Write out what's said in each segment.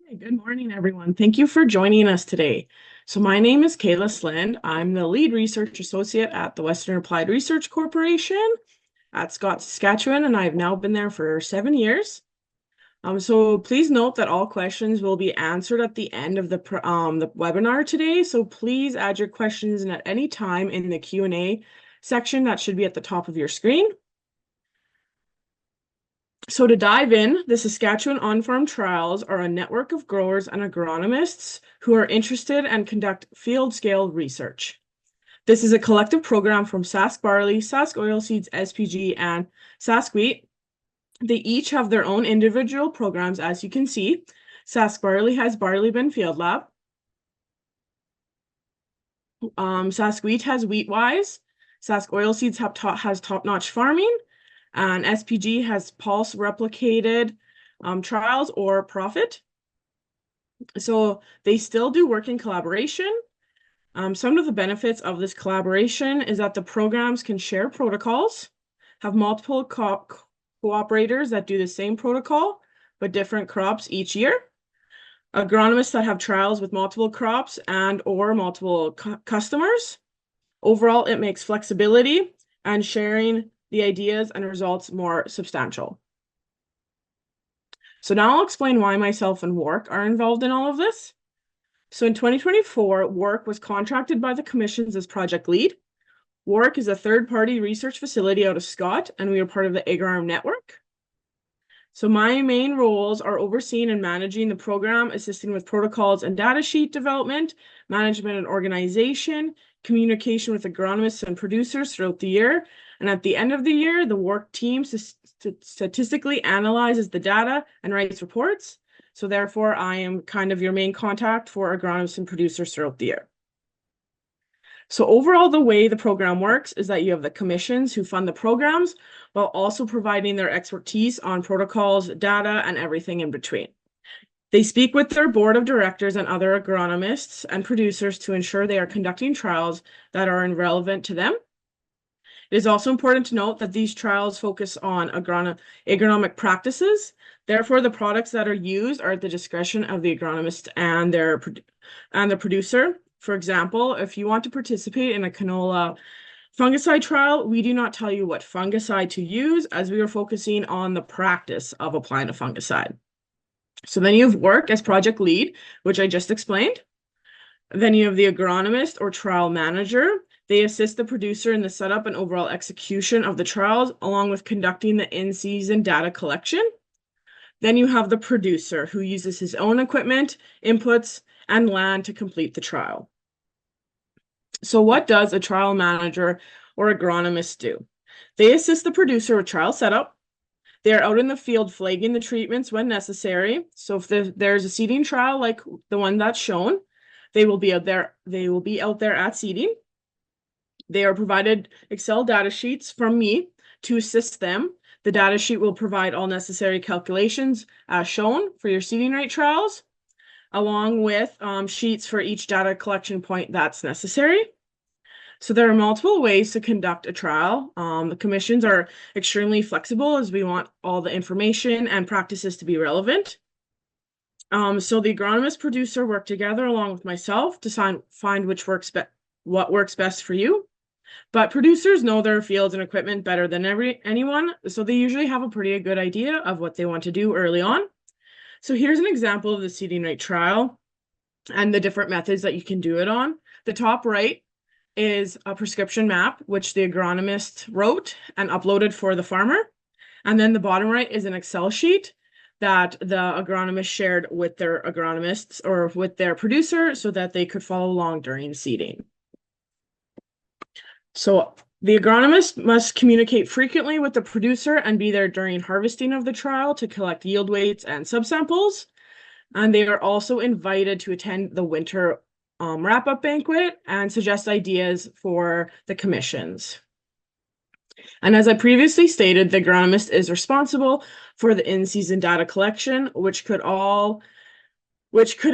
Hey, good morning, everyone. Thank you for joining us today. So my name is Kayla Slind. I'm the lead research associate at the Western Applied Research Corporation at Scott, Saskatchewan, and I've now been there for 7 years. So please note that all questions will be answered at the end of the webinar today. So please add your questions in at any time in the Q&A section that should be at the top of your screen. So to dive in, the Saskatchewan on-farm trials are a network of growers and agronomists who are interested and conduct field-scale research. This is a collective program from Sask Barley, Sask Oilseeds, SPG, and Sask Wheat. They each have their own individual programs, as you can see. Sask Barley has Barley Bin Field Lab. Sask Wheat has Wheatwise. Sask Oilseeds has Top-Notch Farming. And SPG has pulse replicated trials or profit. So they still do work in collaboration. Some of the benefits of this collaboration is that the programs can share protocols, have multiple cooperators that do the same protocol, but different crops each year. Agronomists that have trials with multiple crops and or multiple customers. Overall, it makes flexibility and sharing the ideas and results more substantial. So now I'll explain why myself and Wark are involved in all of this. So in 2024, Wark was contracted by the commissions as project lead. Wark is a third-party research facility out of Scott, and we are part of the AgriArm network. So my main roles are overseeing and managing the program, assisting with protocols and data sheet development, management and organization, communication with agronomists and producers throughout the year. And at the end of the year, the work team statistically analyzes the data and writes reports. So therefore, I am kind of your main contact for agronomists and producers throughout the year. So overall, the way the program works is that you have the commissions who fund the programs while also providing their expertise on protocols, data, and everything in between. They speak with their board of directors and other agronomists and producers to ensure they are conducting trials that are relevant to them. It is also important to note that these trials focus on agronomic practices. Therefore, the products that are used are at the discretion of the agronomist and the producer. For example, if you want to participate in a canola fungicide trial, we do not tell you what fungicide to use as we are focusing on the practice of applying a fungicide. So then you have Wark as project lead, which I just explained. Then you have the agronomist or trial manager. They assist the producer in the setup and overall execution of the trials, along with conducting the in-season data collection. Then you have the producer who uses his own equipment, inputs, and land to complete the trial. So what does a trial manager or agronomist do? They assist the producer with trial setup. They are out in the field flagging the treatments when necessary. So if there's a seeding trial like the one that's shown, they will be out there at seeding. They are provided Excel data sheets from me to assist them. The data sheet will provide all necessary calculations as shown for your seeding rate trials, along with sheets for each data collection point that's necessary. So there are multiple ways to conduct a trial. The commissions are extremely flexible as we want all the information and practices to be relevant. So the agronomist producer work together along with myself to find what works best for you. But producers know their fields and equipment better than anyone, so they usually have a pretty good idea of what they want to do early on. So here's an example of the seeding rate trial and the different methods that you can do it on. The top right is a prescription map, which the agronomist wrote and uploaded for the farmer. And then the bottom right is an Excel sheet that the agronomist shared with their agronomists or with their producer so that they could follow along during seeding. So the agronomist must communicate frequently with the producer and be there during harvesting of the trial to collect yield weights and subsamples. And they are also invited to attend the winter wrap-up banquet and suggest ideas for the commissions. And as I previously stated, the agronomist is responsible for the in-season data collection, which could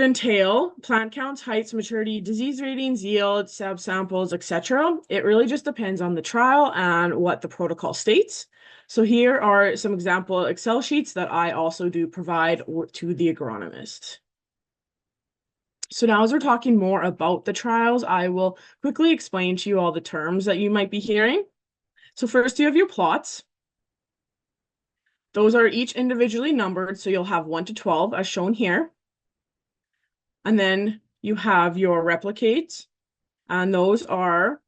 entail plant counts, heights, maturity, disease ratings, yield, subsamples, etc. It really just depends on the trial and what the protocol states. So here are some example Excel sheets that I also do provide to the agronomist. So now as we're talking more about the trials, I will quickly explain to you all the terms that you might be hearing. So first you have your plots. Those are each individually numbered, so you'll have 1 to 12 as shown here. And then you have your replicates, and those are,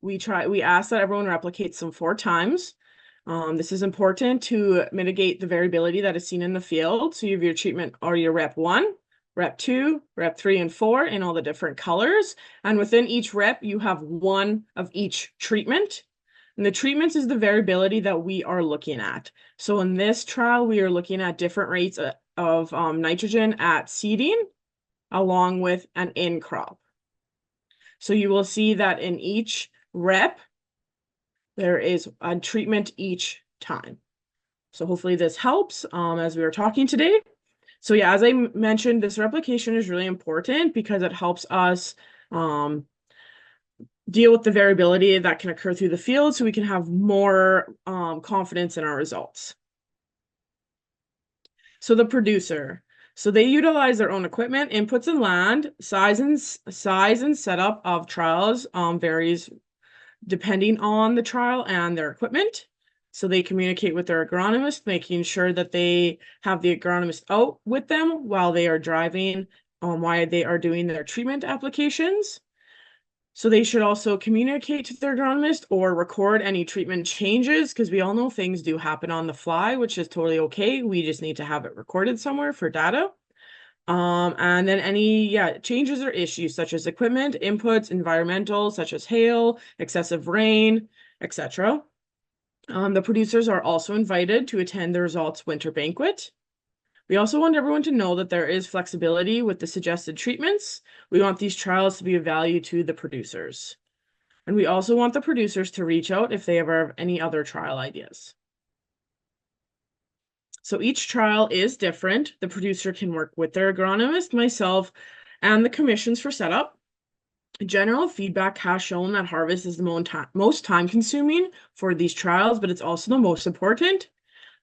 we ask that everyone replicates them 4 times. This is important to mitigate the variability that is seen in the field. So you have your treatment or your rep 1, rep 2, rep 3, and 4 in all the different colors. And within each rep, you have 1 of each treatment. And the treatments is the variability that we are looking at. So in this trial, we are looking at different rates of nitrogen at seeding along with an in crop. So you will see that in each rep, there is a treatment each time. So hopefully this helps as we were talking today. So yeah, as I mentioned, this replication is really important because it helps us deal with the variability that can occur through the field so we can have more confidence in our results. So the producer. So they utilize their own equipment, inputs, and land. Size and setup of trials varies depending on the trial and their equipment. So they communicate with their agronomist, making sure that they have the agronomist out with them while they are driving, while they are doing their treatment applications. So they should also communicate to their agronomist or record any treatment changes because we all know things do happen on the fly, which is totally okay. We just need to have it recorded somewhere for data. And then any changes or issues such as equipment, inputs, environmental, such as hail, excessive rain, etc. The producers are also invited to attend the results winter banquet. We also want everyone to know that there is flexibility with the suggested treatments. We want these trials to be of value to the producers. And we also want the producers to reach out if they ever have any other trial ideas. So each trial is different. The producer can work with their agronomist, myself, and the commissions for setup. General feedback has shown that harvest is the most time consuming for these trials, but it's also the most important.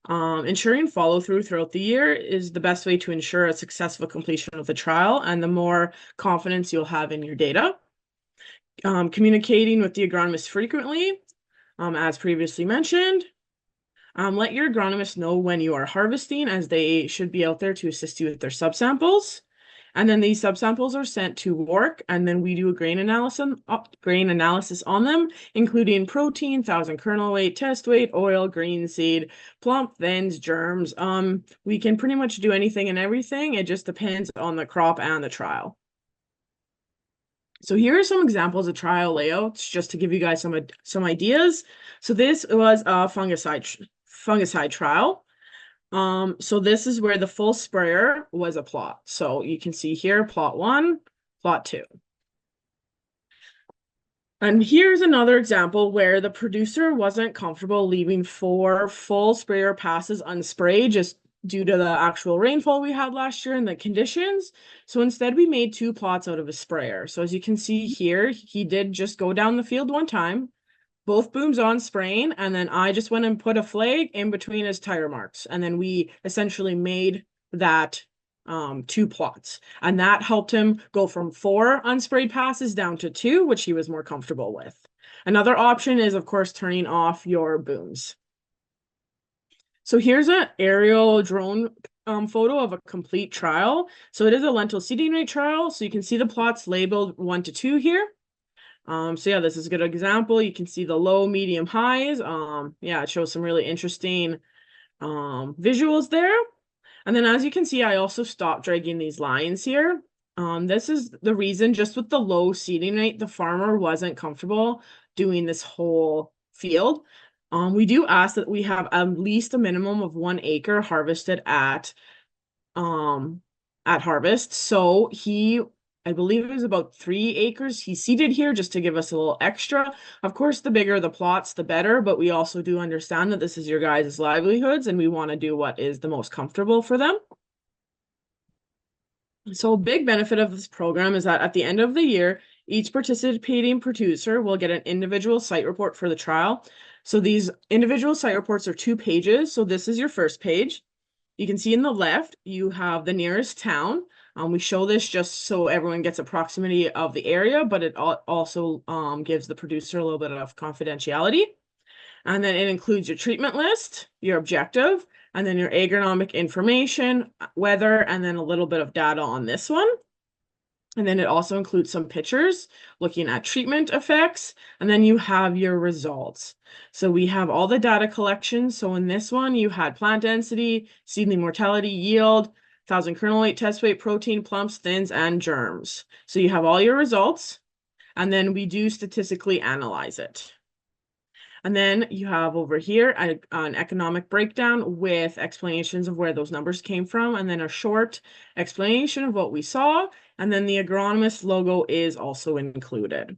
Ensuring follow through throughout the year is the best way to ensure a successful completion of the trial and the more confidence you'll have in your data. Communicating with the agronomist frequently, as previously mentioned. Let your agronomist know when you are harvesting, as they should be out there to assist you with their subsamples. And then these subsamples are sent to WARC, and then we do a grain analysis on them, including protein, 1,000 kernel weight, test weight, oil, green seed, plump, thins, germs. We can pretty much do anything and everything. It just depends on the crop and the trial. So here are some examples of trial layouts, just to give you guys some ideas. So this was a fungicide trial. So this is where the full sprayer was a plot. So you can see here, plot 1, plot 2. And here's another example where the producer wasn't comfortable leaving 4 full sprayer passes unsprayed just due to the actual rainfall we had last year and the conditions. So instead we made 2 plots out of a sprayer. So as you can see here, he did just go down the field 1 time, both booms on spraying, and then I just went and put a flag in between his tire marks. And then we essentially made that 2 plots. And that helped him go from 4 unsprayed passes down to 2, which he was more comfortable with. Another option is, of course, turning off your booms. So here's an aerial drone photo of a complete trial. So it is a lentil seeding rate trial. So you can see the plots labeled 1 to 2 here. So yeah, this is a good example. You can see the low, medium, highs. Yeah, it shows some really interesting visuals there. And then as you can see, I also stopped dragging these lines here. This is the reason, just with the low seeding rate, the farmer wasn't comfortable doing this whole field. We do ask that we have at least a minimum of 1 acre harvested at harvest. So I believe it was about 3 acres he seeded here just to give us a little extra. Of course, the bigger the plots, the better, but we also do understand that this is your guys' livelihoods and we want to do what is the most comfortable for them. So a big benefit of this program is that at the end of the year, each participating producer will get an individual site report for the trial. So these individual site reports are 2 pages. So this is your first page. You can see in the left, you have the nearest town. We show this just so everyone gets a proximity of the area, but it also gives the producer a little bit of confidentiality. And then it includes your treatment list, your objective, and then your agronomic information, weather, and then a little bit of data on this one. And then it also includes some pictures looking at treatment effects, and then you have your results. So we have all the data collection. So in this one, you had plant density, seedling mortality, yield, 1,000 kernel weight, test weight, protein, plumps, thins, and germs. So you have all your results, and then we do statistically analyze it. And then you have over here an economic breakdown with explanations of where those numbers came from, and then a short explanation of what we saw, and then the agronomist logo is also included.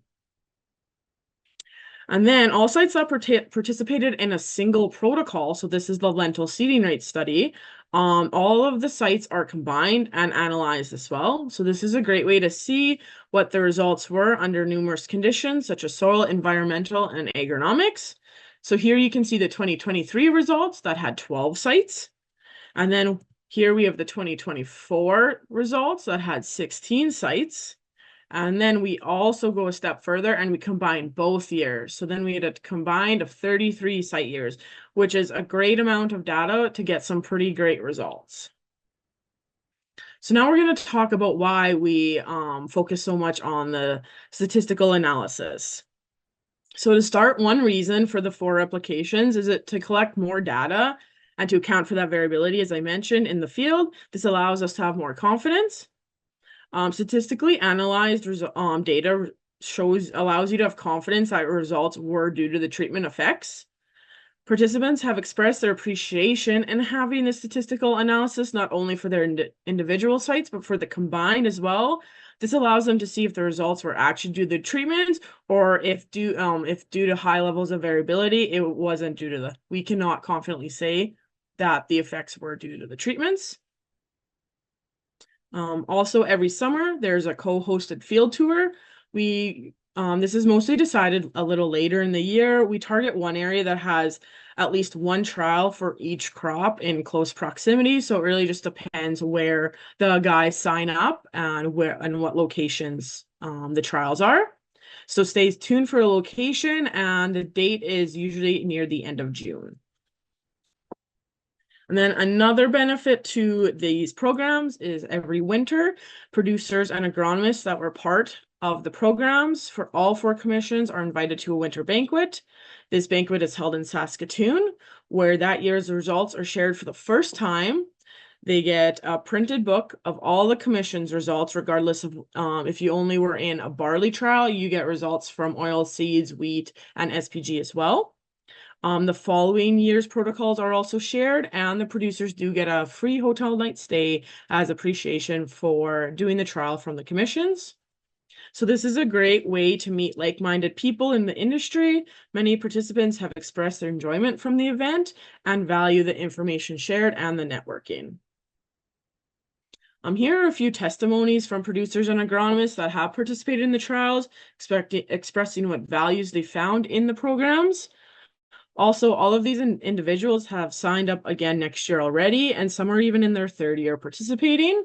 And then all sites that participated in a single protocol, so this is the lentil seeding rate study, all of the sites are combined and analyzed as well. So this is a great way to see what the results were under numerous conditions, such as soil, environmental, and agronomics. So here you can see the 2023 results that had 12 sites. And then here we have the 2024 results that had 16 sites. And then we also go a step further and we combine both years. So then we had a combined of 33 site years, which is a great amount of data to get some pretty great results. So now we're going to talk about why we focus so much on the statistical analysis. So to start, one reason for the 4 replications is it to collect more data and to account for that variability, as I mentioned, in the field. This allows us to have more confidence. Statistically analyzed data allows you to have confidence that results were due to the treatment effects. Participants have expressed their appreciation in having the statistical analysis not only for their individual sites, but for the combined as well. This allows them to see if the results were actually due to the treatment or if due to high levels of variability, it wasn't due to the. We cannot confidently say that the effects were due to the treatments. Also, every summer, there's a co-hosted field tour. This is mostly decided a little later in the year. We target one area that has at least one trial for each crop in close proximity. So it really just depends where the guys sign up and what locations the trials are. So stay tuned for a location, and the date is usually near the end of June. And then another benefit to these programs is every winter, producers and agronomists that were part of the programs for all 4 commissions are invited to a winter banquet. This banquet is held in Saskatchewan, where that year's results are shared for the first time. They get a printed book of all the commission's results, regardless of if you only were in a barley trial, you get results from oil seeds, wheat, and SPG as well. The following year's protocols are also shared, and the producers do get a free hotel night stay as appreciation for doing the trial from the commissions. So this is a great way to meet like-minded people in the industry. Many participants have expressed their enjoyment from the event and value the information shared and the networking. Here are a few testimonies from producers and agronomists that have participated in the trials, expressing what values they found in the programs. Also, all of these individuals have signed up again next year already, and some are even in their 3rd year participating.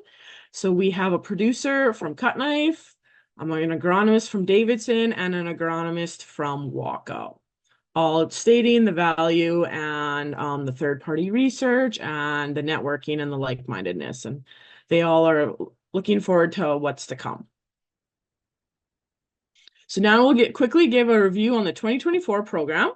So we have a producer from Cut Knife, an agronomist from Davidson, and an agronomist from Wacko, all stating the value and the third-party research and the networking and the like-mindedness. And they all are looking forward to what's to come. So now we'll quickly give a review on the 2024 program.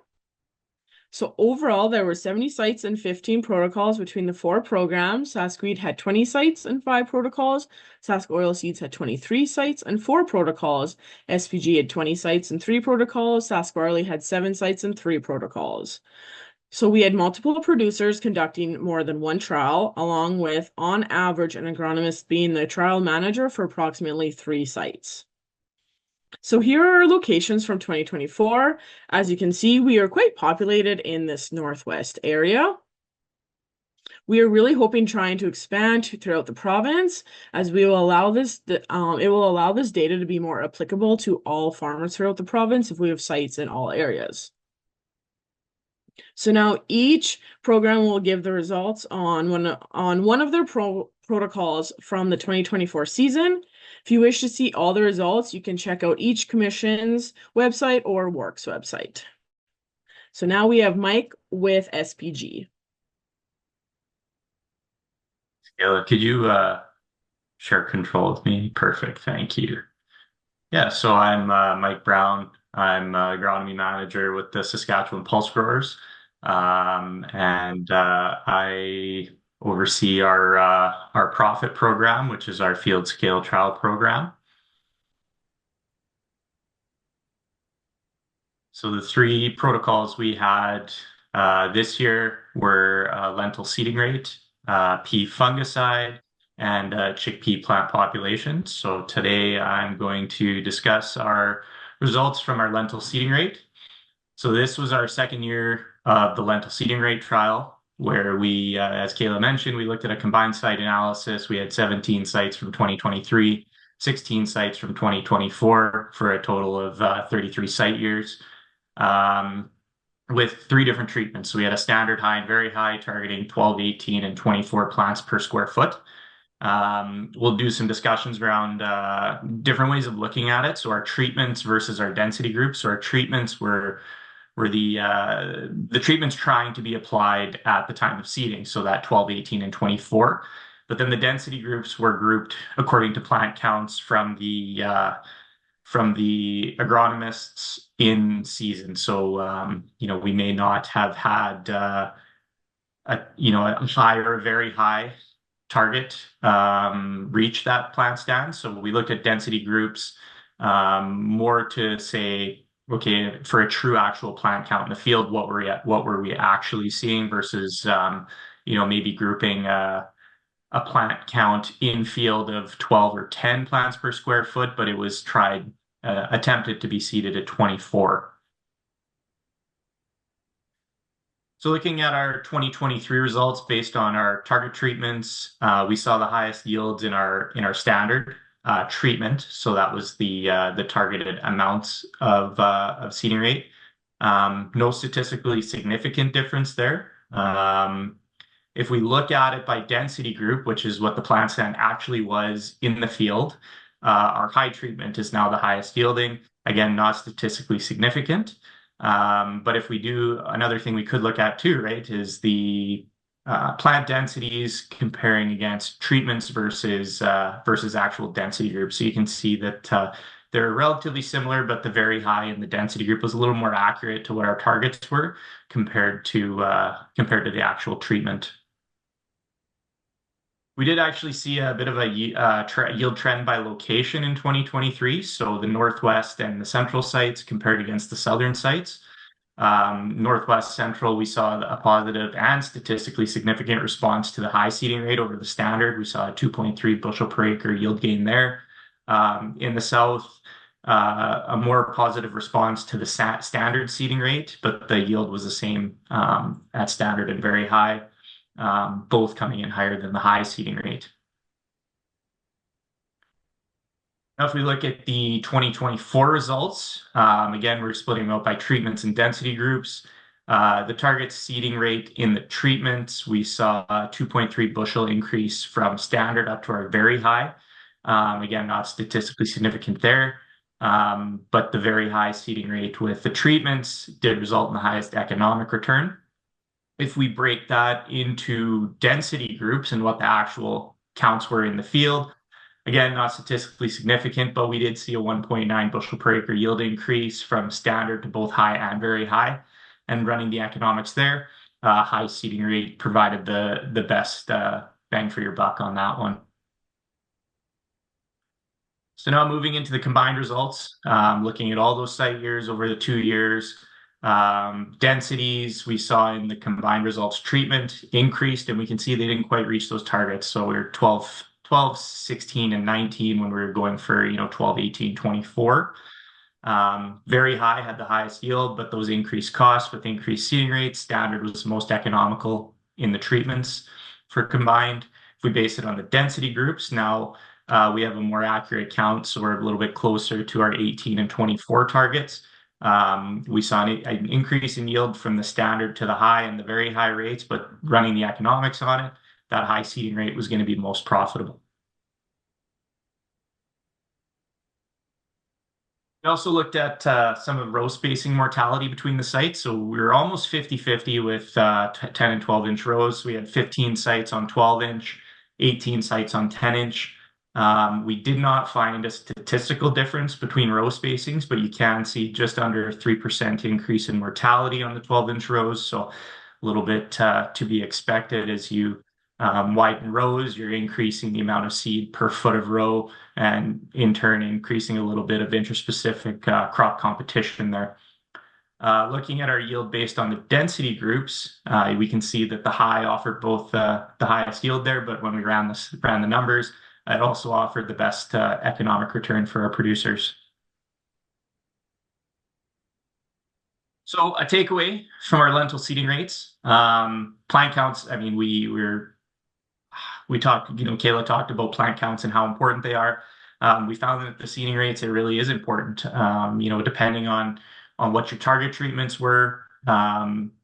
So overall, there were 70 sites and 15 protocols between the 4 programs. Sask Wheat had 20 sites and 5 protocols. Sask Oilseeds had 23 sites and 4 protocols. SPG had 20 sites and 3 protocols. Sask Barley had 7 sites and 3 protocols. So we had multiple producers conducting more than one trial, along with, on average, an agronomist being the trial manager for approximately 3 sites. So here are our locations from 2024. As you can see, we are quite populated in this northwest area. We are really hoping trying to expand throughout the province, as we will allow this. It will allow this data to be more applicable to all farmers throughout the province if we have sites in all areas. So now each program will give the results on one of their protocols from the 2024 season. If you wish to see all the results, you can check out each commission's website or WARC's website. So now we have Mike with SPG. Kayla, could you share control with me? Perfect, thank you. Yeah, so I'm Mike Brown. I'm agronomy manager with the Saskatchewan Pulse Growers, and I oversee our profit program, which is our field scale trial program. So the three protocols we had this year were lentil seeding rate, pea fungicide, and chickpea plant population. So today I'm going to discuss our results from our lentil seeding rate. So this was our second year of the lentil seeding rate trial, where we, as Kayla mentioned, we looked at a combined site analysis. We had 17 sites from 2023, 16 sites from 2024 for a total of 33 site years um, with three different treatments. So we had a standard high and very high targeting 12, 18, and 24 plants per square foot. We'll do some discussions around different ways of looking at it. So our treatments versus our density groups. So our treatments were the treatments trying to be applied at the time of seeding, so that 12, 18, and 24. But then the density groups were grouped according to plant counts from the agronomists in season. So, we may not have had a high or a very high target reach that plant stand. So we looked at density groups more to say, okay, for a true actual plant count in the field, what were we actually seeing versus maybe grouping a plant count in field of 12 or 10 plants per square foot, but it was attempted to be seeded at 24. So looking at our 2023 results based on our target treatments, we saw the highest yields in our standard treatment. So that was the targeted amounts of seeding rate. No statistically significant difference there. If we look at it by density group, which is what the plant stand actually was in the field, our high treatment is now the highest yielding. Again, not statistically significant. But if we do another thing we could look at too, right, is the plant densities comparing against treatments versus actual density groups. So you can see that they're relatively similar, but the very high in the density group was a little more accurate to what our targets were compared to the actual treatment. We did actually see a bit of a yield trend by location in 2023. So the Northwest and the Central sites compared against the Southern sites. Northwest Central, we saw a positive and statistically significant response to the high seeding rate over the standard. We saw a 2.3 bushel per acre yield gain there. In the South, a more positive response to the standard seeding rate, but the yield was the same at standard and very high, both coming in higher than the high seeding rate. Now, if we look at the 2024 results, again, we're splitting them out by treatments and density groups. The target seeding rate in the treatments, we saw a 2.3 bushel increase from standard up to our very high. Again, not statistically significant there, but the very high seeding rate with the treatments did result in the highest economic return. If we break that into density groups and what the actual counts were in the field, again, not statistically significant, but we did see a 1.9 bushel per acre yield increase from standard to both high and very high. And running the economics there, high seeding rate provided the best bang for your buck on that one. So now moving into the combined results, looking at all those site years over the 2 years, densities we saw in the combined results treatment increased, and we can see they didn't quite reach those targets. So we were 12, 16, and 19 when we were going for 12, 18, 24. Very high had the highest yield, but those increased costs with increased seeding rates. Standard was the most economical in the treatments for combined. If we base it on the density groups, now we have a more accurate count, so we're a little bit closer to our 18 and 24 targets. We saw an increase in yield from the standard to the high and the very high rates, but running the economics on it, that high seeding rate was going to be most profitable. We also looked at some of row spacing mortality between the sites. So we were almost 50-50 with 10 and 12-inch rows. We had 15 sites on 12-inch, 18 sites on 10-inch. We did not find a statistical difference between row spacings, but you can see just under 3% increase in mortality on the 12-inch rows. So a little bit to be expected as you widen rows, you're increasing the amount of seed per foot of row, and in turn, increasing a little bit of interspecific crop competition there. Looking at our yield based on the density groups, we can see that the high offered both the highest yield there, but when we ran the numbers, it also offered the best economic return for our producers. So a takeaway from our lentil seeding rates, plant counts. I mean, we talked, Kayla talked about plant counts and how important they are. We found that the seeding rates, it really is important. Depending on what your target treatments were,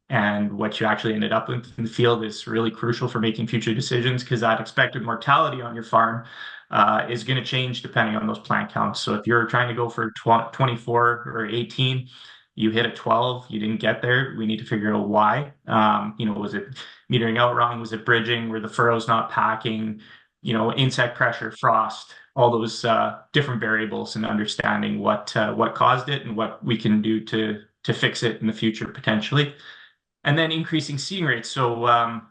and what you actually ended up with in the field is really crucial for making future decisions, because that expected mortality on your farm is going to change depending on those plant counts. So if you're trying to go for 24 or 18, you hit a 12, you didn't get there. We need to figure out why. Was it metering out wrong? Was it bridging? Were the furrows not packing? Insect pressure, frost, all those different variables, and understanding what caused it and what we can do to fix it in the future potentially. And then increasing seeding rates. So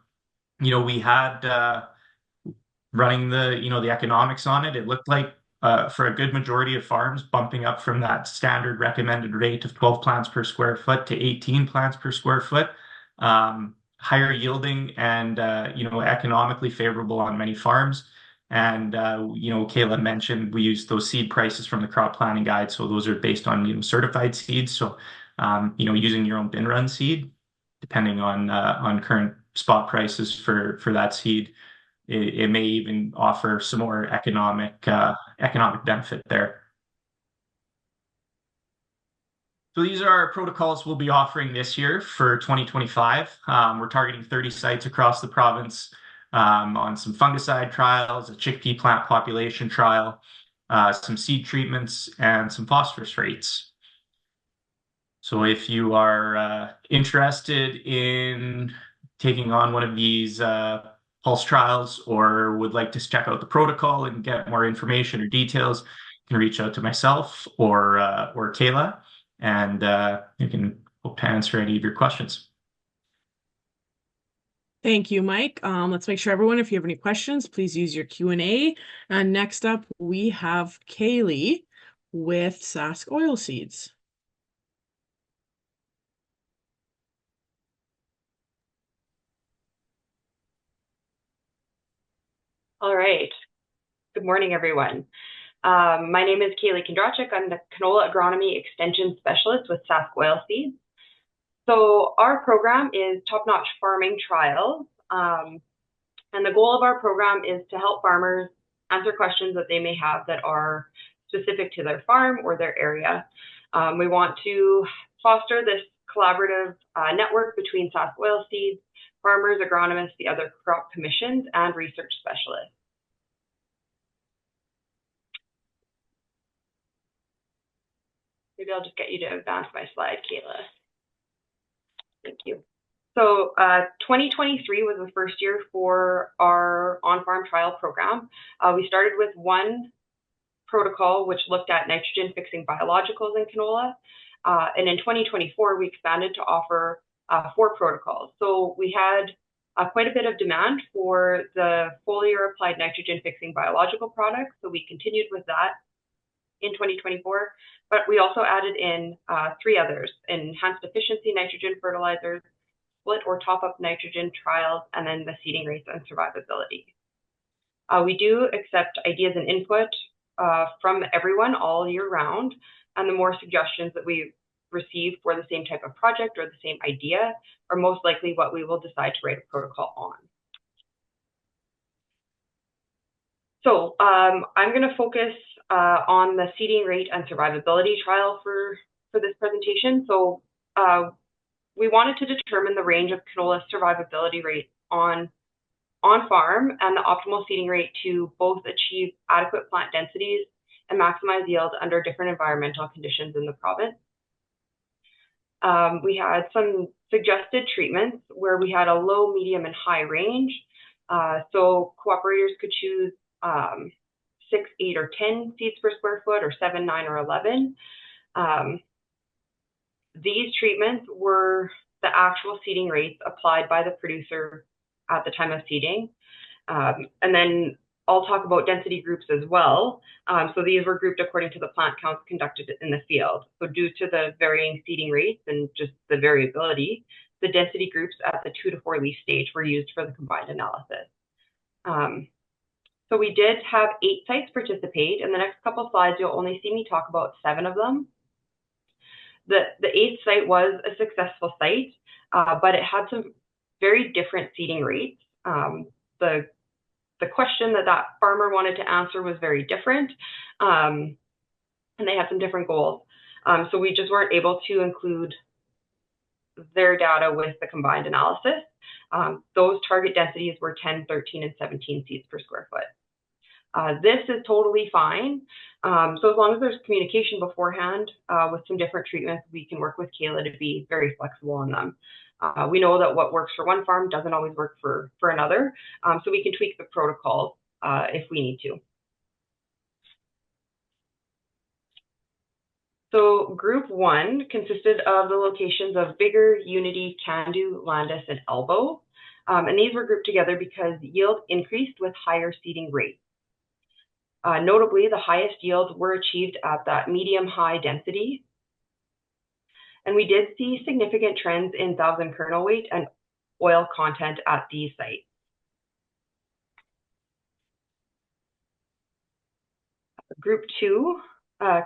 we had running the economics on it. It looked like for a good majority of farms, bumping up from that standard recommended rate of 12 plants per square foot to 18 plants per square foot. Higher yielding and economically favorable on many farms. And Kayla mentioned we use those seed prices from the crop planning guide, so those are based on certified seeds. So using your own bin run seed, depending on current spot prices for that seed, it may even offer some more economic benefit there. So these are our protocols we'll be offering this year for 2025. We're targeting 30 sites across the province on some fungicide trials, a chickpea plant population trial, some seed treatments, and some phosphorus rates. So if you are interested in taking on one of these pulse trials, or would like to check out the protocol and get more information or details, you can reach out to myself or Kayla, and you can hope to answer any of your questions. Thank you, Mike. Let's make sure everyone, if you have any questions, please use your Q&A. And next up, we have Kaylee with Sask Oilseeds. All right. Good morning, everyone. My name is Kaylee Kondrachik. I'm the Canola Agronomy Extension Specialist with Sask Oilseeds. So our program is Top-Notch Farming Trials. And the goal of our program is to help farmers answer questions that they may have that are specific to their farm or their area. We want to foster this collaborative network between Sask Oilseeds, farmers, agronomists, the other crop commissions, and research specialists. Maybe I'll just get you to advance my slide, Kayla. Thank you. So 2023 was the first year for our on-farm trial program. We started with one protocol, which looked at nitrogen-fixing biologicals in canola. And in 2024, we expanded to offer 4 protocols. So we had quite a bit of demand for the foliar applied nitrogen-fixing biological products. So we continued with that in 2024, but we also added in 3 others: enhanced efficiency nitrogen fertilizers, split or top-up nitrogen trials, and then the seeding rates and survivability. We do accept ideas and input from everyone all year round, and the more suggestions that we receive for the same type of project or the same idea are most likely what we will decide to write a protocol on. So I'm going to focus on the seeding rate and survivability trial for for this presentation. So we wanted to determine the range of canola survivability rates on farm and the optimal seeding rate to both achieve adequate plant densities and maximize yield under different environmental conditions in the province. We had some suggested treatments where we had a low, medium, and high range. So cooperators could choose 6, 8, or 10 seeds per square foot, or 7, 9, or 11. These treatments were the actual seeding rates applied by the producer at the time of seeding. And then I'll talk about density groups as well. So these were grouped according to the plant counts conducted in the field. So due to the varying seeding rates and just the variability, the density groups at the 2 to 4 leaf stage were used for the combined analysis. So we did have 8 sites participate. In the next couple slides, you'll only see me talk about 7 of them. The 8th site was a successful site, but it had some very different seeding rates. The question that farmer wanted to answer was very different, and they had some different goals. So we just weren't able to include their data with the combined analysis. Those target densities were 10, 13, and 17 seeds per square foot. This is totally fine. So as long as there's communication beforehand with some different treatments, we can work with Kayla to be very flexible on them. We know that what works for one farm doesn't always work for another, so we can tweak the protocol if we need to. So group 1 consisted of the locations of Bigger, Unity, Candu, Landis, and Elbow. And these were grouped together because yield increased with higher seeding rates. Notably, the highest yields were achieved at that medium-high density. And we did see significant trends in 1,000 kernel weight and oil content at these sites. Group 2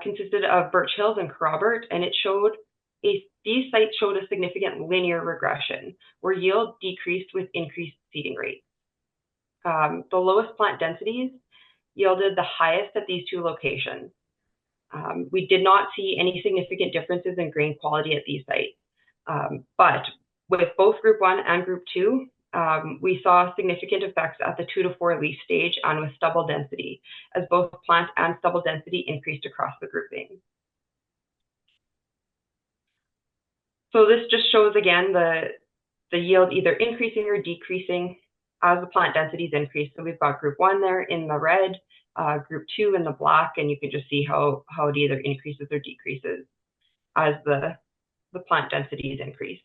consisted of Birch Hills and Kerrobert, and it showed these sites showed a significant linear regression where yield decreased with increased seeding rates. The lowest plant densities yielded the highest at these 2 locations. We did not see any significant differences in grain quality at these sites. But with both group 1 and group 2, we saw significant effects at the 2 to 4 leaf stage and with stubble density, as both plant and stubble density increased across the grouping. So this just shows again the yield either increasing or decreasing as the plant densities increase. So we've got group 1 there in the red, group 2 in the black, and you can just see how it either increases or decreases as the plant densities increase.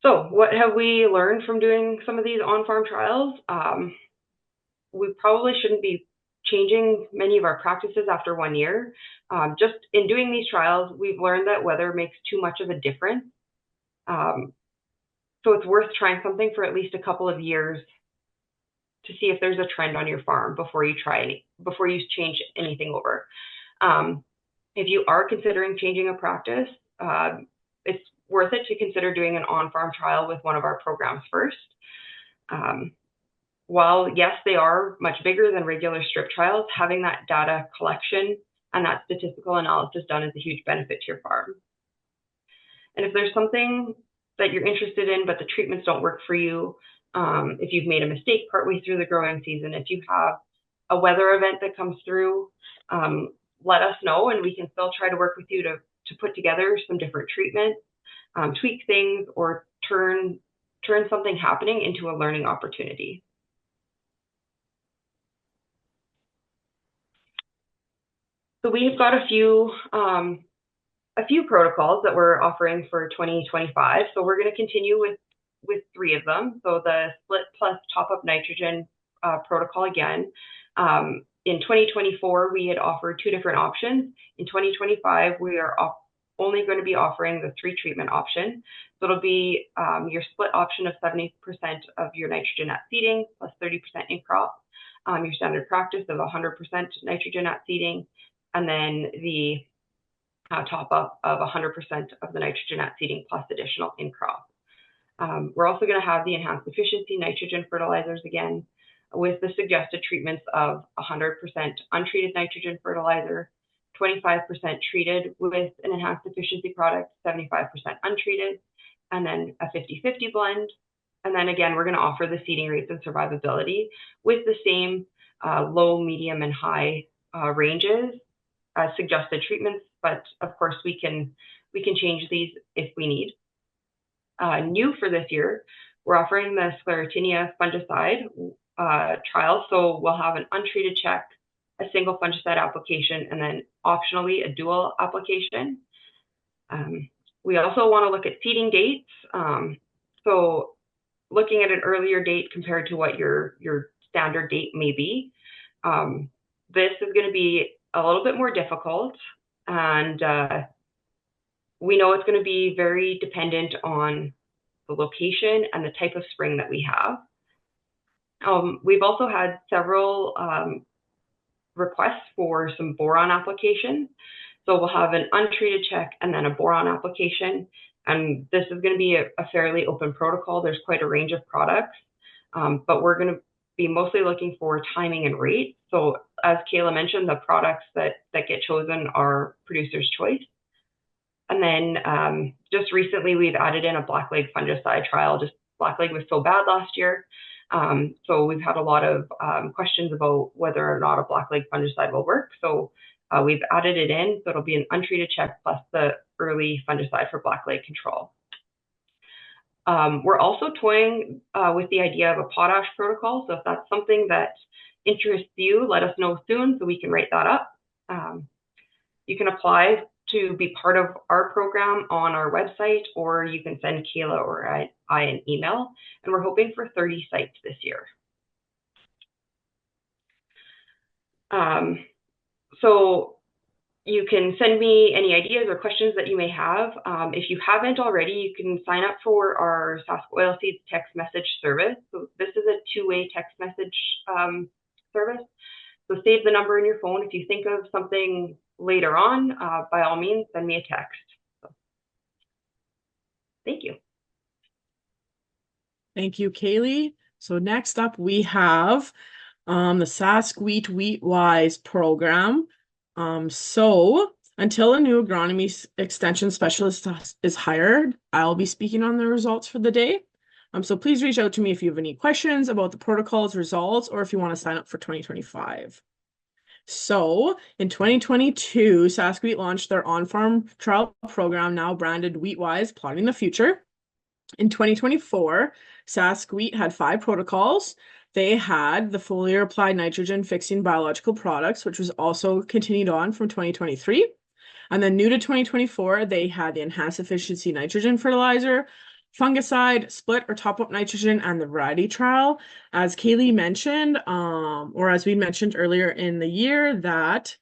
So what have we learned from doing some of these on-farm trials? We probably shouldn't be changing many of our practices after 1 year. Just in doing these trials, we've learned that weather makes too much of a difference. So it's worth trying something for at least a couple of years to see if there's a trend on your farm before you change anything over. If you are considering changing a practice, it's worth it to consider doing an on-farm trial with one of our programs first. While yes, they are much bigger than regular strip trials, having that data collection and that statistical analysis done is a huge benefit to your farm. And if there's something that you're interested in, but the treatments don't work for you, if you've made a mistake partway through the growing season, if you have a weather event that comes through, let us know and we can still try to work with you to put together some different treatments, tweak things, or turn something happening into a learning opportunity. So we've got a few protocols that we're offering for 2025. So we're going to continue with 3 of them. So the split plus top-up nitrogen protocol again. In 2024, we had offered 2 different options. In 2025, we are only going to be offering the 3 treatment option. So it'll be your split option of 70% of your nitrogen at seeding plus 30% in crop, your standard practice of 100% nitrogen at seeding, and then the top up of 100% of the nitrogen at seeding plus additional in crop. We're also going to have the enhanced efficiency nitrogen fertilizers again. with the suggested treatments of 100% untreated nitrogen fertilizer, 25% treated with an enhanced efficiency product, 75% untreated, and then a 50-50 blend. And then again, we're going to offer the seeding rates and survivability with the same low, medium, and high ranges as suggested treatments. But of course, we can change these if we need. New for this year, we're offering the sclerotinia fungicide trial. So we'll have an untreated check, a single fungicide application, and then optionally a dual application. We also want to look at seeding dates. So looking at an earlier date compared to what your standard date may be. This is going to be a little bit more difficult, and we know it's going to be very dependent on the location and the type of spring that we have. We've also had several requests for some boron applications. So we'll have an untreated check and then a boron application. And this is going to be a fairly open protocol. There's quite a range of products, but we're going to be mostly looking for timing and rate. So as Kayla mentioned, the products that get chosen are producer's choice. And then just recently, we've added in a blackleg fungicide trial. Just blackleg was so bad last year. So we've had a lot of questions about whether or not a blackleg fungicide will work. So we've added it in. So it'll be an untreated check plus the early fungicide for blackleg control. We're also toying with the idea of a potash protocol. So if that's something that interests you, let us know soon so we can write that up. You can apply to be part of our program on our website, or you can send Kayla or I an email. And we're hoping for 30 sites this year. So you can send me any ideas or questions that you may have. If you haven't already, you can sign up for our Sask Oilseeds text message service. So this is a two-way text message service. So save the number in your phone. If you think of something later on, by all means, send me a text. So, thank you. Thank you, Kaylee. So next up, we have the Sask Wheat Wise program. So until a new agronomy extension specialist is hired, I'll be speaking on the results for the day. So please reach out to me if you have any questions about the protocol's results or if you want to sign up for 2025. So in 2022, Sask Wheat launched their on-farm trial program, now branded Wheatwise, Plotting the Future. In 2024, Sask Wheat had 5 protocols. They had the foliar applied nitrogen fixing biological products, which was also continued on from 2023. And then new to 2024, they had the enhanced efficiency nitrogen fertilizer, fungicide, split or top-up nitrogen, and the variety trial. As Kaylee mentioned, or as we mentioned earlier in the year, that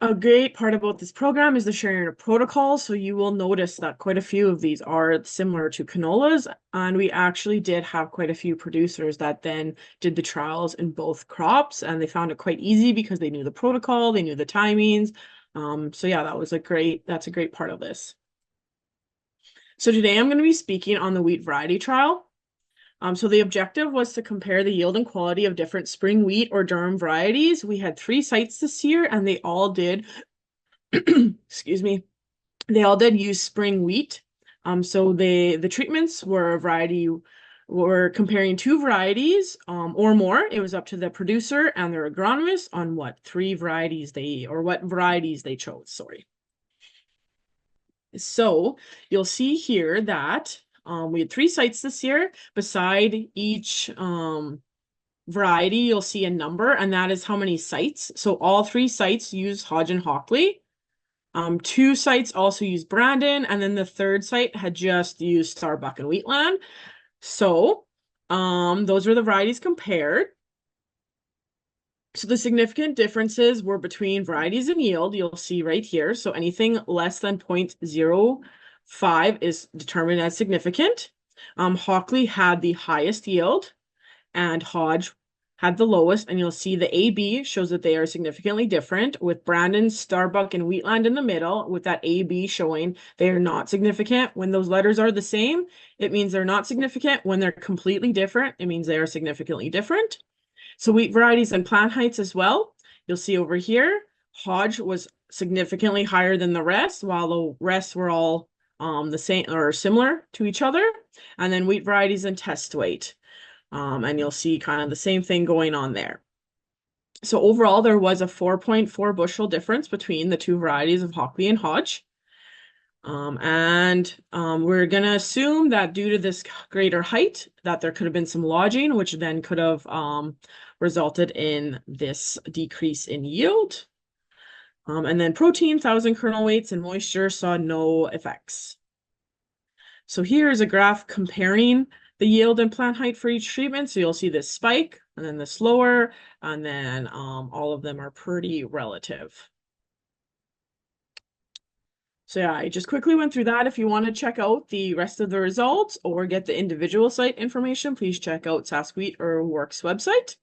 a great part about this program is the sharing of protocols. So you will notice that quite a few of these are similar to canolas. And we actually did have quite a few producers that then did the trials in both crops. And they found it quite easy because they knew the protocol, they knew the timings. So yeah, that's a great part of this. So today I'm going to be speaking on the wheat variety trial. So the objective was to compare the yield and quality of different spring wheat or durum varieties. We had 3 sites this year and they all did, excuse me, they all did use spring wheat. So the treatments were comparing 2 varieties or more. It was up to the producer and their agronomist on what varieties they chose, sorry. So you'll see here that we had 3 sites this year. Beside each variety, you'll see a number, and that is how many sites. So all 3 sites use Hodge and Hockley. 2 sites also use Brandon, and then the 3rd site had just used Starbuck and Wheatland. So those were the varieties compared. So the significant differences were between varieties and yield, you'll see right here. So anything less than 0.05 is determined as significant. Hockley had the highest yield and Hodge had the lowest, and you'll see the AB shows that they are significantly different, with Brandon, Starbuck, and Wheatland in the middle, with that AB showing they are not significant. When those letters are the same, it means they're not significant. When they're completely different, it means they are significantly different. So wheat varieties and plant heights as well. You'll see over here, Hodge was significantly higher than the rest, while the rest were all the same or similar to each other. And then wheat varieties and test weight. And you'll see kind of the same thing going on there. So overall, there was a 4.4 bushel difference between the two varieties of Hockley and Hodge. We're going to assume that due to this greater height, that there could have been some lodging, which then could have resulted in this decrease in yield. And then protein, 1,000 kernel weights, and moisture saw no effects. So here is a graph comparing the yield and plant height for each treatment. So you'll see this spike and then this lower, and then all of them are pretty relative. So yeah, I just quickly went through that. If you want to check out the rest of the results or get the individual site information, please check out Saskatchewan or Work's website.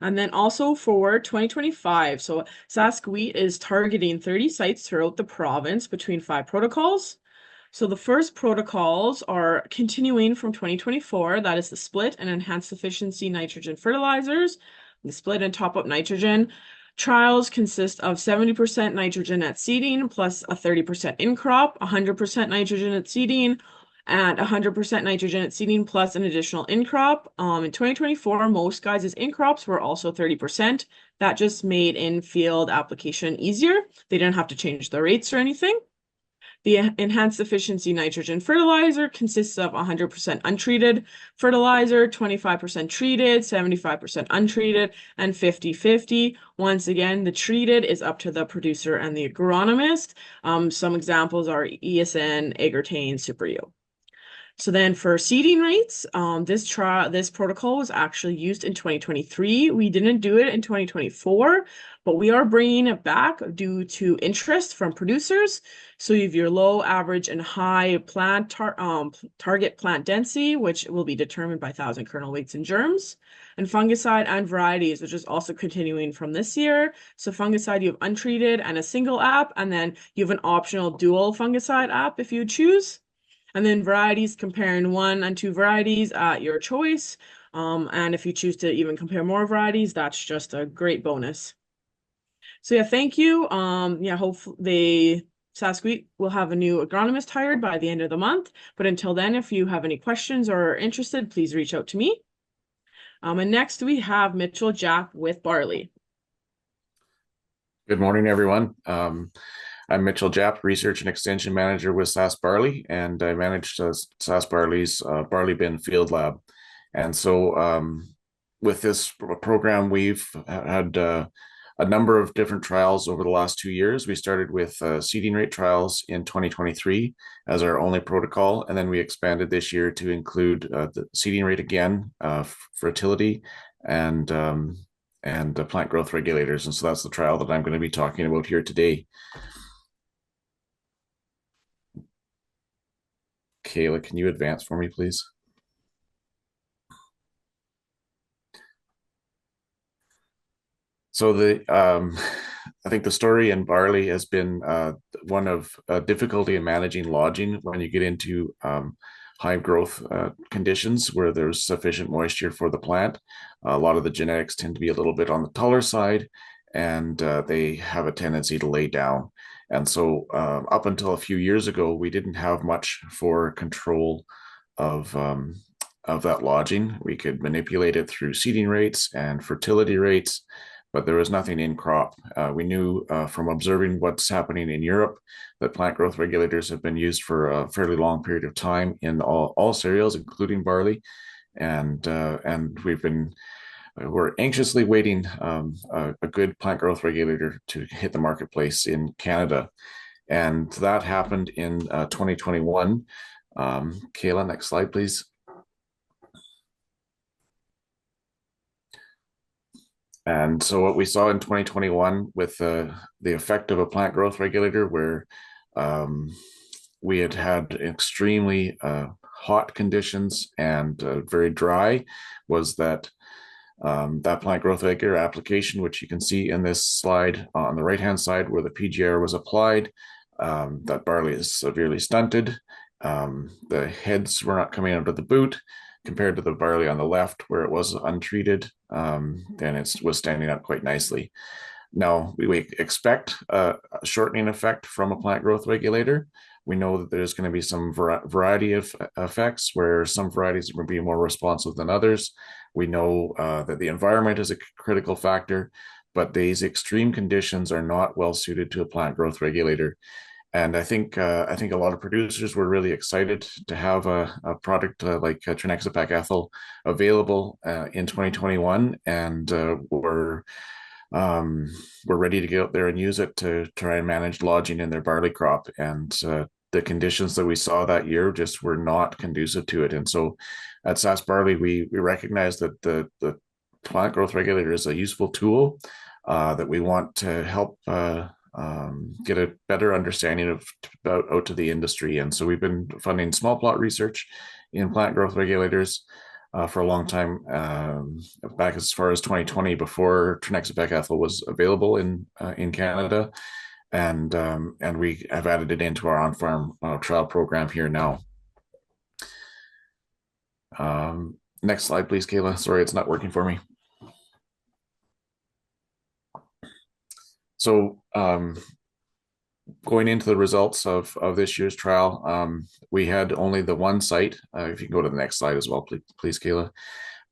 And then also for 2025, so Saskatchewan is targeting 30 sites throughout the province between 5 protocols. So the first protocols are continuing from 2024. That is the split and enhanced efficiency nitrogen fertilizers. The split and top up nitrogen trials consist of 70% nitrogen at seeding plus a 30% in crop, 100% nitrogen at seeding, and 100% nitrogen at seeding plus an additional in crop. In 2024, most guys' in crops were also 30%. That just made in-field application easier. They didn't have to change the rates or anything. The enhanced efficiency nitrogen fertilizer consists of 100% untreated fertilizer, 25% treated, 75% untreated, and 50-50. Once again, the treated is up to the producer and the agronomist. Some examples are ESN, Agrotane, Super U. So then for seeding rates, this protocol was actually used in 2023. We didn't do it in 2024, but we are bringing it back due to interest from producers. So you have your low, average, and high plant target plant density, which will be determined by 1,000 kernel weights and germs, and fungicide and varieties, which is also continuing from this year. So fungicide, you have untreated and a single app, and then you have an optional dual fungicide app if you choose. And then varieties, comparing 1 and 2 varieties at your choice. And if you choose to even compare more varieties, that's just a great bonus. So yeah, thank you. Yeah, hopefully Saskatchewan will have a new agronomist hired by the end of the month. But until then, if you have any questions or are interested, please reach out to me. And next we have Mitchell Japp with barley. Good morning, everyone. I'm Mitchell Japp, Research and Extension Manager with Sask Barley, and I manage Sask Barley's Barley Bin Field Lab. And so with this program, we've had a number of different trials over the last 2 years. We started with seeding rate trials in 2023 as our only protocol, and then we expanded this year to include the seeding rate again, fertility, and plant growth regulators. And so that's the trial that I'm going to be talking about here today. Kayla, can you advance for me, please? So I think the story in barley has been one of difficulty in managing lodging when you get into high growth conditions where there's sufficient moisture for the plant. A lot of the genetics tend to be a little bit on the taller side, and they have a tendency to lay down. And so up until a few years ago, we didn't have much for control of that lodging. We could manipulate it through seeding rates and fertility rates, but there was nothing in crop. We knew from observing what's happening in Europe that plant growth regulators have been used for a fairly long period of time in all cereals, including barley. And we're anxiously waiting a good plant growth regulator to hit the marketplace in Canada. And that happened in 2021. Kayla, next slide, please. And so what we saw in 2021 with the effect of a plant growth regulator, where we had extremely hot conditions and very dry, was that That plant growth regulator application, which you can see in this slide on the right-hand side where the PGR was applied, that barley is severely stunted. The heads were not coming out of the boot compared to the barley on the left where it was untreated, and it was standing up quite nicely. Now, we expect a shortening effect from a plant growth regulator. We know that there's going to be some variety of effects where some varieties will be more responsive than others. We know that the environment is a critical factor, but these extreme conditions are not well suited to a plant growth regulator. And I think a lot of producers were really excited to have a product like Trinexapac ethyl available in 2021, and we're ready to get out there and use it to try and manage lodging in their barley crop. And the conditions that we saw that year just were not conducive to it. And so at Sask Barley, we recognize that the plant growth regulator is a useful tool that we want to help get a better understanding of out to the industry. And so we've been funding small plot research in plant growth regulators for a long time, back as far as 2020, before Trinexapac ethyl was available in Canada, and we have added it into our on-farm trial program here now. Next slide, please, Kayla. Sorry, it's not working for me. So going into the results of this year's trial, we had only the one site. If you can go to the next slide as well, please, Kayla.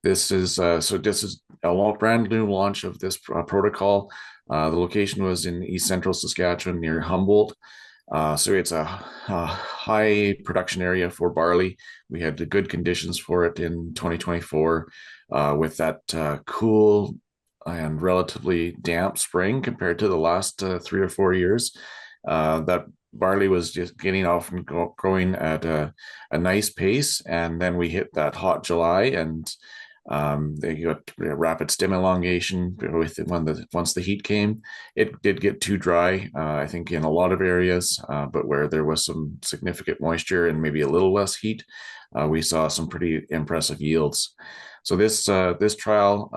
This is this is a brand new launch of this protocol. The location was in East Central Saskatchewan near Humboldt. So it's a high production area for barley. We had the good conditions for it in 2024 with that cool and relatively damp spring compared to the last 3 or 4 years. That barley was just getting off and growing at a nice pace, and then we hit that hot July, and they got rapid stem elongation with once the heat came. It did get too dry, I think, in a lot of areas, but where there was some significant moisture and maybe a little less heat, we saw some pretty impressive yields. So this trial,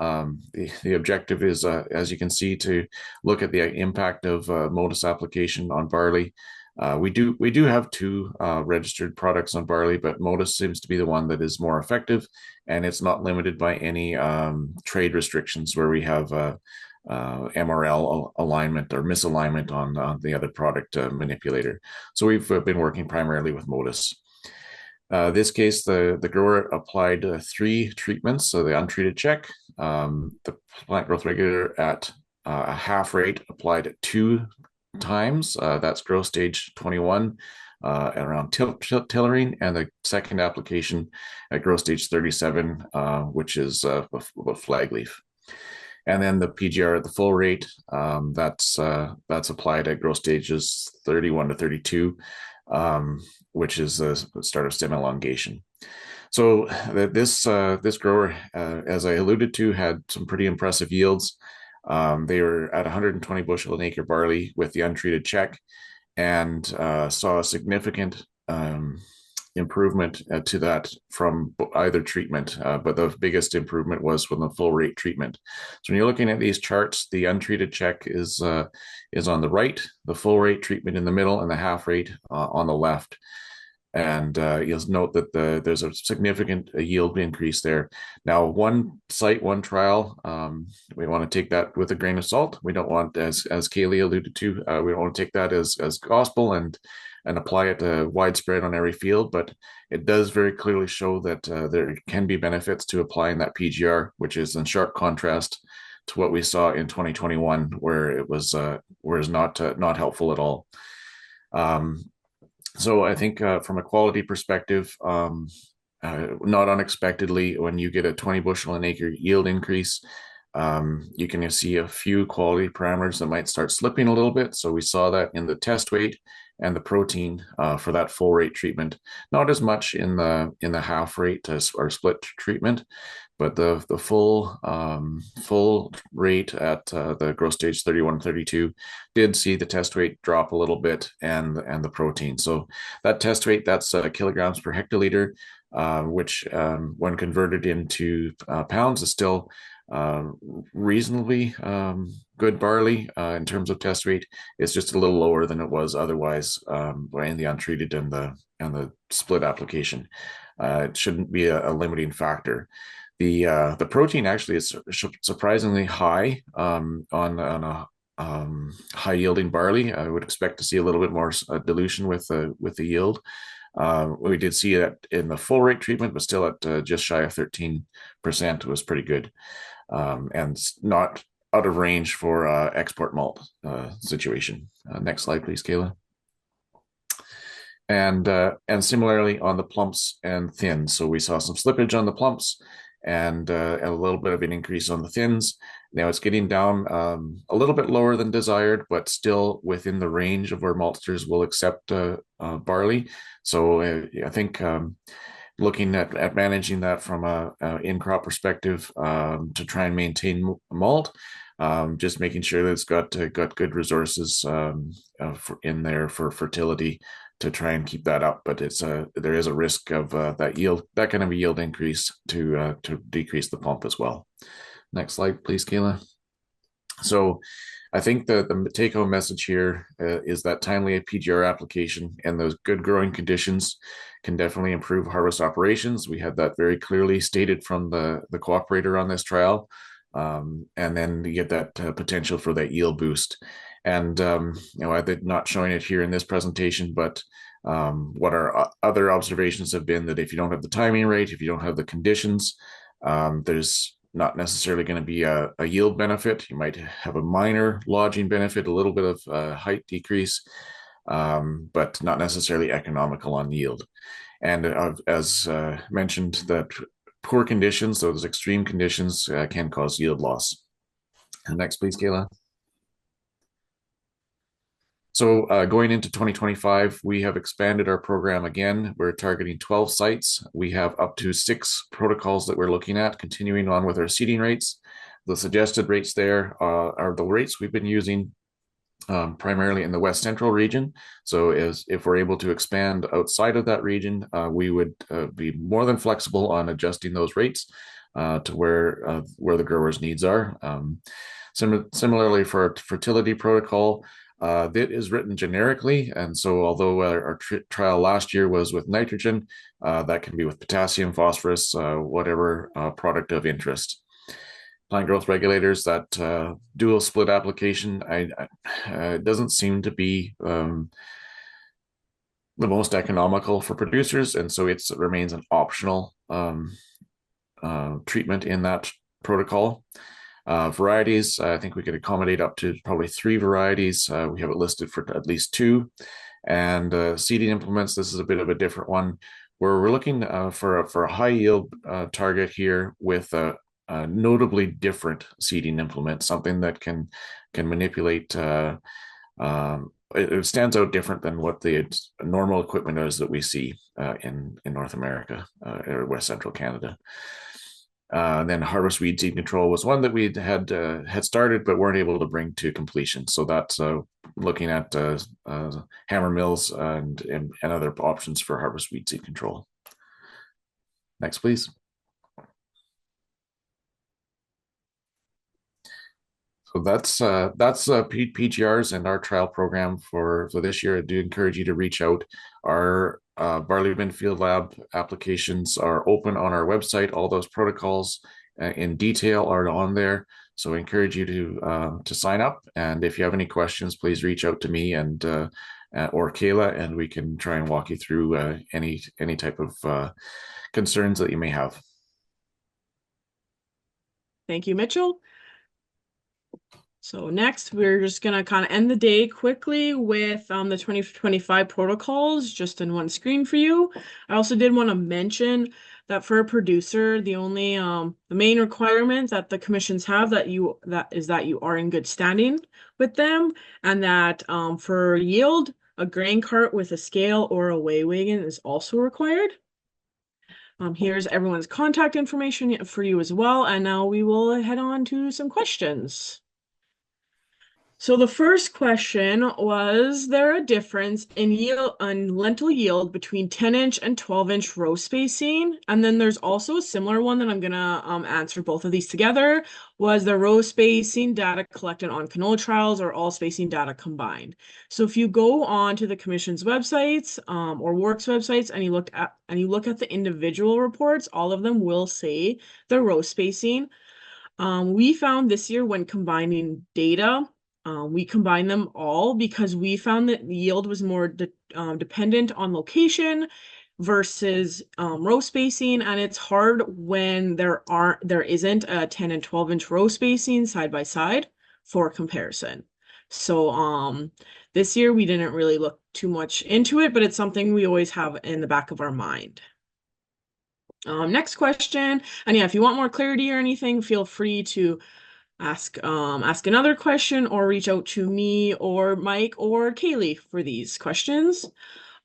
the objective is, as you can see, to look at the impact of Modus application on barley. We do have 2 registered products on barley, but Modus seems to be the one that is more effective, and it's not limited by any trade restrictions where we have MRL alignment or misalignment on the other product manipulator. So we've been working primarily with Modus. This case, the grower applied 3 treatments. So the untreated check, the plant growth regulator at a half rate applied at 2 times. That's growth stage 21 around tillering, and the second application at growth stage 37, which is a flag leaf. And then the PGR at the full rate, that's applied at growth stages 31 to 32. Which is the start of stem elongation. So this grower, as I alluded to, had some pretty impressive yields. They were at 120 bushel an acre barley with the untreated check, and saw a significant improvement to that from either treatment, but the biggest improvement was from the full rate treatment. So when you're looking at these charts, the untreated check is on the right, the full rate treatment in the middle, and the half rate on the left. And you'll note that there's a significant yield increase there. Now, one site, one trial, we want to take that with a grain of salt. We don't want, as Kaylee alluded to, we don't want to take that as gospel and apply it widespread on every field, but it does very clearly show that there can be benefits to applying that PGR, which is in sharp contrast to what we saw in 2021, where it was not helpful at all. So I think from a quality perspective, not unexpectedly, when you get a 20 bushel an acre yield increase, you can see a few quality parameters that might start slipping a little bit. So we saw that in the test weight and the protein for that full rate treatment. Not as much in the half rate or split treatment, but the full rate at the growth stage 31, 32 did see the test weight drop a little bit, and the protein. So that test weight, that's kilograms per hectoliter, which when converted into pounds is still reasonably good barley in terms of test weight. It's just a little lower than it was otherwise in the untreated and the split application. It shouldn't be a limiting factor. The protein actually is surprisingly high on a high yielding barley. I would expect to see a little bit more dilution with the yield. We did see that in the full rate treatment, but still at just shy of 13% was pretty good, and not out of range for export malt situation. Next slide, please, Kayla. And similarly on the plumps and thins. So we saw some slippage on the plumps and a little bit of an increase on the thins. Now it's getting down a little bit lower than desired, but still within the range of where maltsters will accept barley. So I think looking at managing that from a in-crop perspective to try and maintain malt, just making sure that it's got good resources in there for fertility to try and keep that up, but there is a risk of that kind of a yield increase to decrease the pump as well. Next slide, please, Kayla. So I think the take-home message here is that timely PGR application and those good growing conditions can definitely improve harvest operations. We had that very clearly stated from the cooperator on this trial, and then you get that potential for that yield boost. And I'm not showing it here in this presentation, but what our other observations have been that if you don't have the timing right, if you don't have the conditions, there's not necessarily going to be a yield benefit. You might have a minor lodging benefit, a little bit of height decrease, but not necessarily economical on yield. And as mentioned, that poor conditions, those extreme conditions, can cause yield loss. And next, please, Kayla. So going into 2025, we have expanded our program again. We're targeting 12 sites. We have up to 6 protocols that we're looking at, continuing on with our seeding rates. The suggested rates there are the rates we've been using primarily in the West Central region. So if we're able to expand outside of that region, we would be more than flexible on adjusting those rates to where the growers' needs are. Similarly for our fertility protocol, that is written generically, and so although our trial last year was with nitrogen, that can be with potassium, phosphorus, whatever product of interest. Plant growth regulators, that dual split application, it doesn't seem to be the most economical for producers, and so it remains an optional treatment in that protocol. Varieties, I think we could accommodate up to probably 3 varieties. We have it listed for at least 2. And seeding implements, this is a bit of a different one, where we're looking for a high yield target here with a notably different seeding implement, something that can manipulate. It stands out different than what the normal equipment is that we see in North America or West Central Canada. Then harvest weed seed control was one that we had started but weren't able to bring to completion. So that's looking at hammer mills and other options for harvest weed seed control. Next, please. So that's PGRs and our trial program for this year. I do encourage you to reach out. Our barley bin field lab applications are open on our website. All those protocols in detail are on there. So I encourage you to sign up. And if you have any questions, please reach out to me and or Kayla, and we can try and walk you through any type of concerns that you may have. Thank you, Mitchell. So next, we're just going to kind of end the day quickly with the 2025 protocols just in one screen for you. I also did want to mention that for a producer, the only the main requirement that the commissions have that you are in good standing with them, and that for yield, a grain cart with a scale or a weigh wagon is also required. Here's everyone's contact information for you as well, and now we will head on to some questions. So the first question was there a difference in yield on lentil yield between 10-inch and 12-inch row spacing? And then there's also a similar one that I'm gonna answer both of these together. Was the row spacing data collected on canola trials or all spacing data combined? So if you go on to the commission's websites or works websites and you look at the individual reports, all of them will say the row spacing. We found this year when combining data, we combined them all because we found that yield was more dependent on location versus row spacing, and it's hard when there isn't a 10 and 12-inch row spacing side by side for comparison. So this year we didn't really look too much into it, but it's something we always have in the back of our mind. Next question, and yeah, if you want more clarity or anything, feel free to ask another question or reach out to me or Mike or Kaylee for these questions.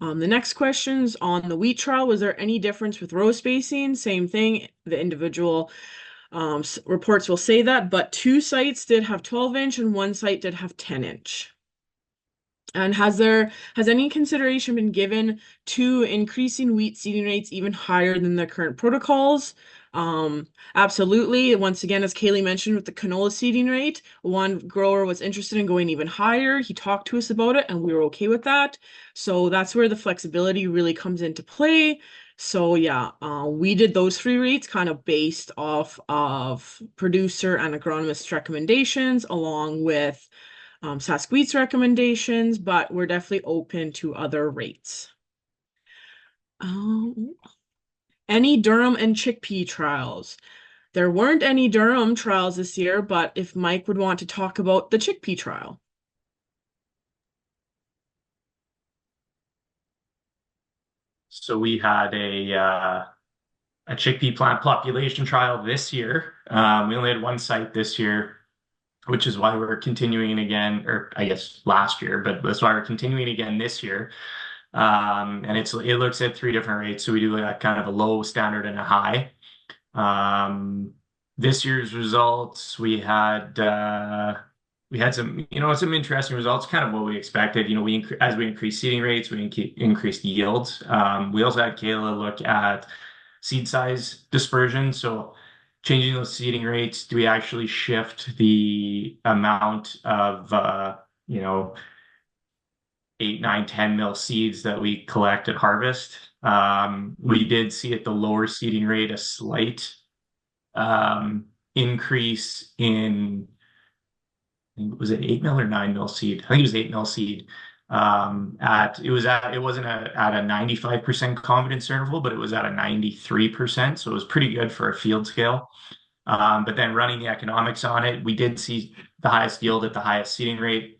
The next question's on the wheat trial. Was there any difference with row spacing? Same thing. The individual reports will say that, but 2 sites did have 12-inch and 1 site did have 10-inch. And has any consideration been given to increasing wheat seeding rates even higher than the current protocols? Absolutely. Once again, as Kaylee mentioned with the canola seeding rate, one grower was interested in going even higher. He talked to us about it and we were okay with that. So that's where the flexibility really comes into play. So yeah, we did those 3 rates kind of based off of producer and agronomist recommendations along with Sask recommendations, but we're definitely open to other rates. Any durum and chickpea trials? There weren't any durum trials this year, but if Mike would want to talk about the chickpea trial. So we had a chickpea plant population trial this year. We only had 1 site this year, which is why we're continuing again, or I guess last year, but that's why we're continuing again this year. And it looks at 3 different rates. So we do like kind of a low, standard, and a high. This year's results, we had some, some interesting results, kind of what we expected. As we increase seeding rates, we increased yields. We also had Kayla look at seed size dispersion. So changing those seeding rates, do we actually shift the amount of 8, 9, 10 mil seeds that we collect at harvest? We did see at the lower seeding rate a slight increase in, was it 8 mil or 9 mil seed? I think it was 8 mil seed. It wasn't at a 95% confidence interval, but it was at a 93%. So it was pretty good for a field scale. But then running the economics on it, we did see the highest yield at the highest seeding rate.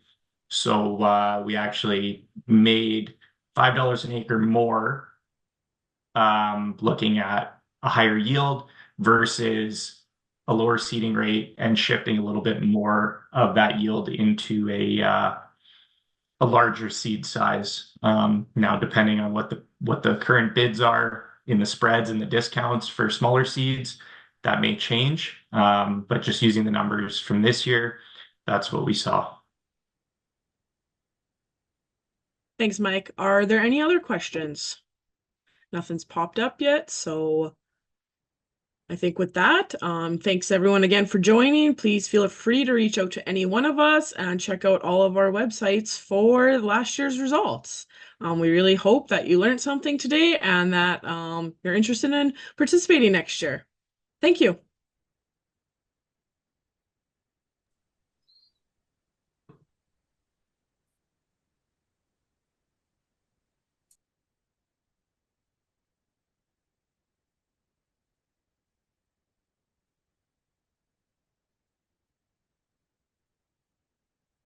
So we actually made $5 an acre more looking at a higher yield versus a lower seeding rate and shifting a little bit more of that yield into a larger seed size. Now, depending on what the current bids are in the spreads and the discounts for smaller seeds, that may change. But just using the numbers from this year, that's what we saw. Thanks, Mike. Are there any other questions? Nothing's popped up yet, so I think with that, thanks everyone again for joining. Please feel free to reach out to any one of us and check out all of our websites for last year's results. We really hope that you learned something today and that you're interested in participating next year. Thank you.